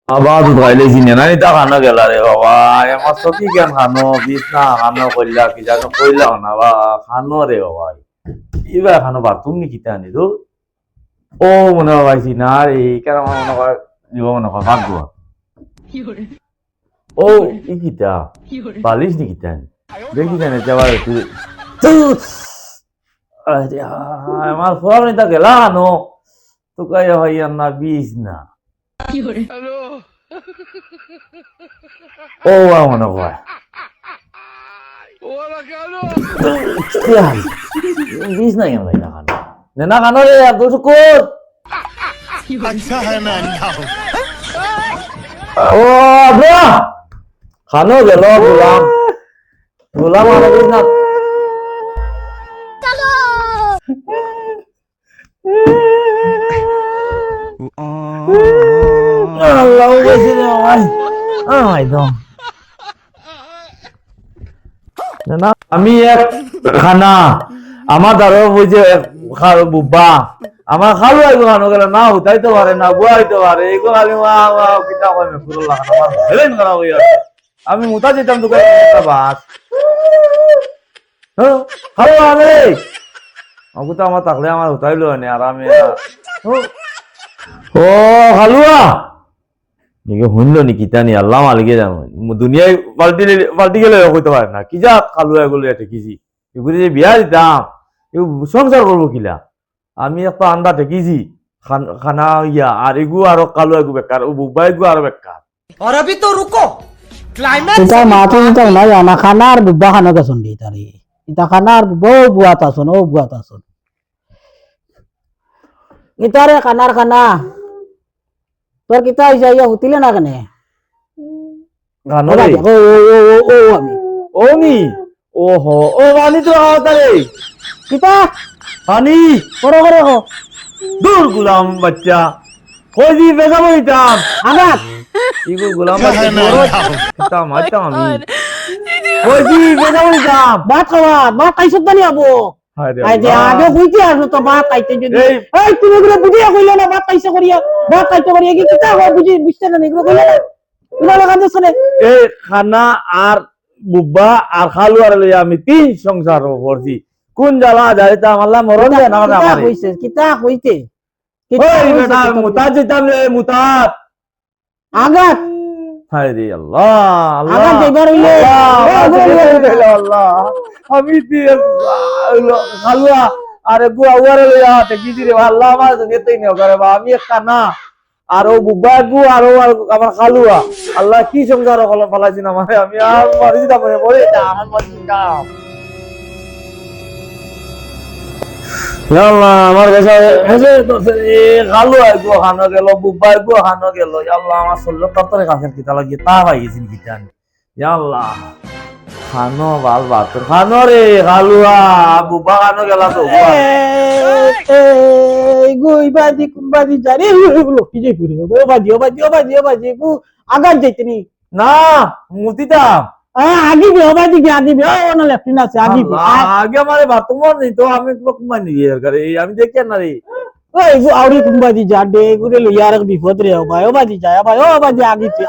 আবার তো খাইলে চিনে না তা খানো গেলা রে বাবা আমার সকি কেন খানো বিষ না খানো কইলা কি জানো কইলা না বা খানো রে বাবা ইবা খানো বার তুমি কিতা নি তো ও মনে পাইছি না রে কেন মনে কর জীব মনে কর ভাগ্য ও ই কিতা বালিশ নি কিতা দেখি জানে যাবার আরে আমার ফোন নিতা গেলা নো তো কই ভাই না বিষ না ও মনে কর বিষ নাই ভাই না খানো না খানো রে আব্দুল শুকুর अच्छा है मैं अंधा हूँ ও আব্বা খানো গেল গোলাম গোলাম আর বিষ না আল্লাহ বেশি রে ভাই আই তো না আমি এক খানা আমার দ্বারা ওই যে বুব্বা আমার খালু আইব খানো গেল না উঠাইতে পারে না বুয়াইতে পারে এগুলো খালি কিতা কই ফুরুল্লা খানা আমার হেলেন করা হই আমি মুতা যেতাম তো বাস হ্যাঁ খালু আরে আমাকে তো আমার থাকলে আমার উঠাইলো না আর আমি ও খালুয়া নিকে শুনলো নি কিতা নি আল্লাহ মালিকে জানো দুনিয়ায় পাল্টি গেলে হইতে পারে না কি যা খালুয়া এগুলো ঠেকিছি এগুলি যে বিয়া দিতাম সংসার করবো কিলা আমি একটা আন্দা ঠেকিছি খানা ইয়া আর এগু আরো কালুয়া এগু বেকার ও বুব্বা এগু আরো বেকার और अभी तो रुको क्लाइमैक्स ইতা মাথা নিতা না জানা খানা আর বুব্বা খানা গেছন দি তারি ইতা খানা আর বউ বুয়াত আসন ও বুয়াত আসন ইতারে খানার খানা তোর কিতা যাইয়া হুতিলে না কেনে গানো ও রে ও ও ও আমি ও নি ওহো ও পানি তো আওতারে কিতা পানি করো করো হো দূর গুলাম বাচ্চা কই দি বেজা বইতাম আগাত ইগু গুলাম अच्छा है मैं বাচ্চা अंधा हूँ কিতা মাইতাম আমি কই দি বেজা বইতাম ভাত খাওয়া ভাত খাইছত বানি আবো হায় রে আই যে আল্লাহ। আগে বুঝতে আসলো তো ভাত খাইতে যদি এই। এই তুমি এগুলো বুঝিয়া কইলে না ভাত খাইছে করিয়া ভাত খাইতে করিয়া কি কিতা হয় বুঝি বুঝতে না এগুলো কইলে না এগুলো লাগাতে শুনে এই খানা আর বুব্বা আর খালু আর লইয়া আমি তিন সংসার করছি কোন জ্বালা যাইতা আল্লাহ মরণ দেয় না কিতা আমারে কইছে কিতা কইতে ওই বেটা মুতাজ যেতাম রে মুতাজ আগাত হায় রে আল্লাহ আল্লাহ আগাত যাইবার হইলে আল্লাহ আমি খালুয়া আরে গু আওয়ারে লইয়া ঠেকিছি রে আল্লাহ আমার যেতেই না করে বা আমি একটা না আর ও বুব্বা গু আর ও আমার খালুয়া আল্লাহ কি সংসার ফলাইছি না মানে আমি আর মরে যেতাম মরে আমার মরে যেতাম আল্লাহ আমার কাছে হেসে তোছে এ খালুয়া গু খানো গেল বুব্বা গু খানো গেল আল্লাহ আমার শরীর তরতরে কাফের কিতা লাগিয়ে তা পাই গেছি কিতা আল্লাহ খানো ভাল ভাত খানো রে খালুয়া বুব্বা খানো গেলা তো এই গই বাজি কুম্বাজি জারি হলো কি যে করে ও বাজি গু আগাত যাইতনি না মুতিতা আগিবি ও বাজি কি আগিবি ও না লেফটিন আছে আগিবি আগে আমারে ভাত মন নেই তো আমি তো কুমার নি করে আমি দেখি না রে ওই গু আউরি কুম্বাজি যা দে গুরে লইয়া রাখ বিপদ রে ও বাজি যায় ভাই ও বাজি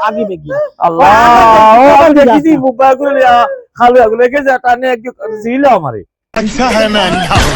আগিবে কি আল্লাহ ও আমি দেখিছি বুব্বা করে খালুয়া গুলো কে যা টানে একটু ছিল আমারে अच्छा है मैं अंधा हूँ